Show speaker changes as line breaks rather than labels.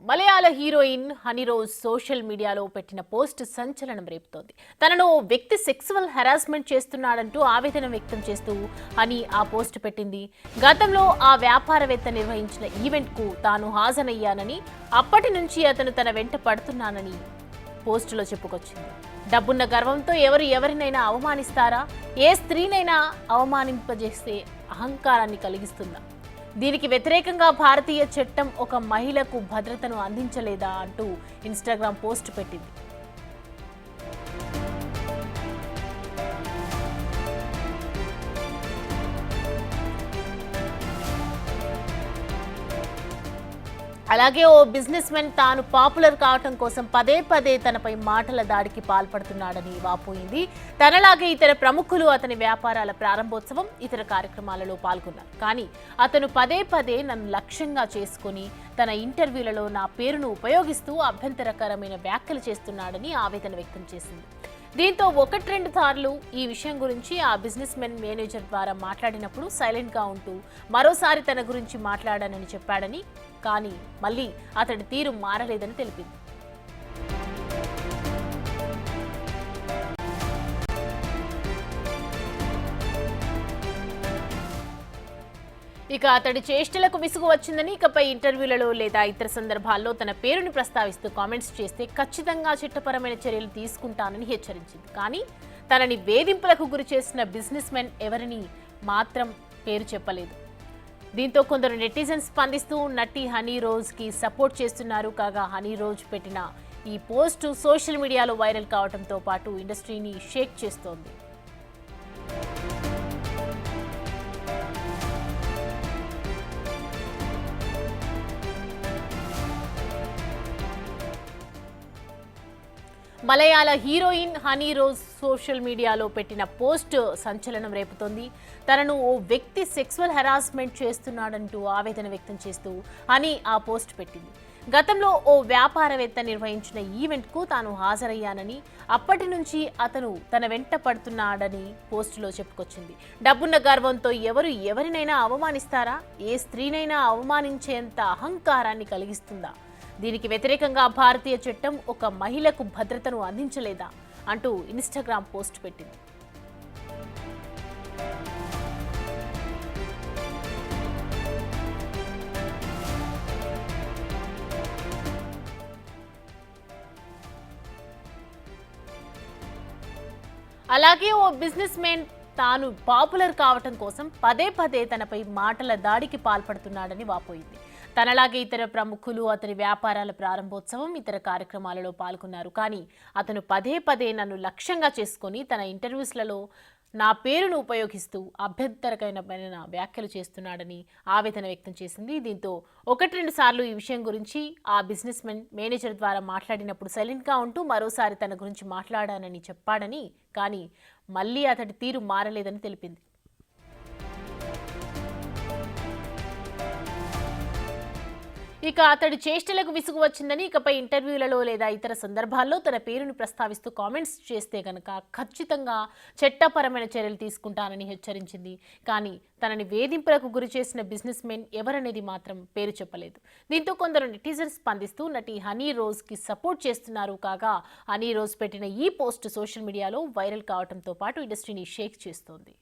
మలయాళ heroine honey rose social మీడియాలో పెట్టిన post సంచలనం రేపుతోంది. తనను ఓ వ్యక్తి సెక్సువల్ హెరాస్మెంట్ చేస్తున్నాడంటూ ఆవేదన వ్యక్తం చేస్తూ హనీ ఆ పోస్ట్ పెట్టింది. గతంలో ఆ వ్యాపారవేత్త నిర్వహించిన ఈవెంట్ కు తాను హాజరయ్యానని, అప్పటి నుంచి అతను తన వెంట పడుతున్నానని పోస్టులో చెప్పుకొచ్చింది. డబ్బున్న గర్వంతో ఎవరినైనా అవమానిస్తారా? ఏ స్త్రీనైనా అవమానింపజేసే అహంకారాన్ని కలిగిస్తుందా? దీనికి వ్యతిరేకంగా భారతీయ చట్టం ఒక మహిళకు భద్రతను అందించలేదా అంటూ ఇన్‌స్టాగ్రామ్ పోస్ట్ పెట్టింది. అలాగే ఓ బిజినెస్ మెన్ తాను పాపులర్ కావటం కోసం పదే పదే తనపై మాటల దాడికి పాల్పడుతున్నాడని వాపోయింది. తనలాగే ఇతర ప్రముఖులు అతని వ్యాపారాల ప్రారంభోత్సవం, ఇతర కార్యక్రమాలలో పాల్గొన్నారు. కానీ అతను పదే పదే నన్ను లక్ష్యంగా చేసుకుని తన ఇంటర్వ్యూలలో నా పేరును ఉపయోగిస్తూ అభ్యంతరకరమైన వ్యాఖ్యలు చేస్తున్నాడని ఆవేదన వ్యక్తం చేసింది. దీంతో 1-2 సార్లు ఈ విషయం గురించి ఆ బిజినెస్ మెన్ మేనేజర్ ద్వారా మాట్లాడినప్పుడు సైలెంట్గా ఉంటూ మరోసారి తన గురించి మాట్లాడానని చెప్పాడని, కానీ మళ్ళీ అతడి తీరు మారలేదని తెలిపింది. ఇక అతడి చేష్టలకు విసుగు వచ్చిందని, ఇకపై ఇంటర్వ్యూలలో లేదా ఇతర సందర్భాల్లో తన పేరుని ప్రస్తావిస్తూ కామెంట్స్ చేస్తే ఖచ్చితంగా చట్టపరమైన చర్యలు తీసుకుంటానని హెచ్చరించింది. కానీ తనని వేధింపులకు గురి చేసిన బిజినెస్ మెన్ ఎవరిని మాత్రం పేరు చెప్పలేదు. దీంతో కొందరు నెటిజన్స్ స్పందిస్తూ నటి హనీ రోజ్కి సపోర్ట్ చేస్తున్నారు. కాగా హనీ రోజ్ పెట్టిన ఈ పోస్టు సోషల్ మీడియాలో వైరల్ కావడంతో పాటు ఇండస్ట్రీని షేక్ చేస్తోంది. మలయాళ హీరోయిన్ హనీ రోజ్ సోషల్ మీడియాలో పెట్టిన పోస్ట్ సంచలనం రేపుతోంది. తనను ఓ వ్యక్తి సెక్సువల్ హెరాస్మెంట్ చేస్తున్నాడంటూ ఆవేదన వ్యక్తం చేస్తూ హనీ ఆ పోస్ట్ పెట్టింది. గతంలో ఓ వ్యాపారవేత్త నిర్వహించిన ఈవెంట్కు తాను హాజరయ్యానని, అప్పటి నుంచి అతను తన వెంట పడుతున్నాడని పోస్టులో చెప్పుకొచ్చింది. డబ్బున్న గర్వంతో ఎవరినైనా అవమానిస్తారా? ఏ స్త్రీనైనా అవమానించేంత అహంకారాన్ని కలిగిస్తుందా? దీనికి వ్యతిరేకంగా భారతీయ చట్టం ఒక మహిళకు భద్రతను అందించలేదా అంటూ ఇన్‌స్టాగ్రామ్ పోస్ట్ పెట్టింది. అలాగే ఓ బిజినెస్ మెన్ తాను పాపులర్ కావటం కోసం పదే పదే తనపై మాటల దాడికి పాల్పడుతున్నాడని వాపోయింది. తనలాగే ఇతర ప్రముఖులు అతని వ్యాపారాల ప్రారంభోత్సవం, ఇతర కార్యక్రమాలలో పాల్గొన్నారు. కానీ అతను పదే పదే నన్ను లక్ష్యంగా చేసుకుని తన ఇంటర్వ్యూస్లలో నా పేరును ఉపయోగిస్తూ అభ్యంతరకరమైన వ్యాఖ్యలు చేస్తున్నాడని ఆవేదన వ్యక్తం చేసింది. దీంతో 1-2 సార్లు ఈ విషయం గురించి ఆ బిజినెస్ మెన్ మేనేజర్ ద్వారా మాట్లాడినప్పుడు సైలెంట్గా ఉంటూ మరోసారి తన గురించి మాట్లాడానని చెప్పాడని, కానీ మళ్ళీ అతడి తీరు మారలేదని తెలిపింది. ఇక అతడి చేష్టలకు విసుగు వచ్చిందని, ఇకపై ఇంటర్వ్యూలలో లేదా ఇతర సందర్భాల్లో తన పేరును ప్రస్తావిస్తూ కామెంట్స్ చేస్తే గనక ఖచ్చితంగా చట్టపరమైన చర్యలు తీసుకుంటానని హెచ్చరించింది. కానీ తనని వేధింపులకు గురి చేసిన బిజినెస్ మెన్ ఎవరనేది మాత్రం పేరు చెప్పలేదు. దీంతో కొందరు నెటిజన్స్ స్పందిస్తూ నటి హనీ రోజ్కి సపోర్ట్ చేస్తున్నారు. కాగా హనీ రోజ్ పెట్టిన ఈ పోస్ట్ సోషల్ మీడియాలో వైరల్ కావడంతో పాటు ఇండస్ట్రీని షేక్ చేస్తోంది.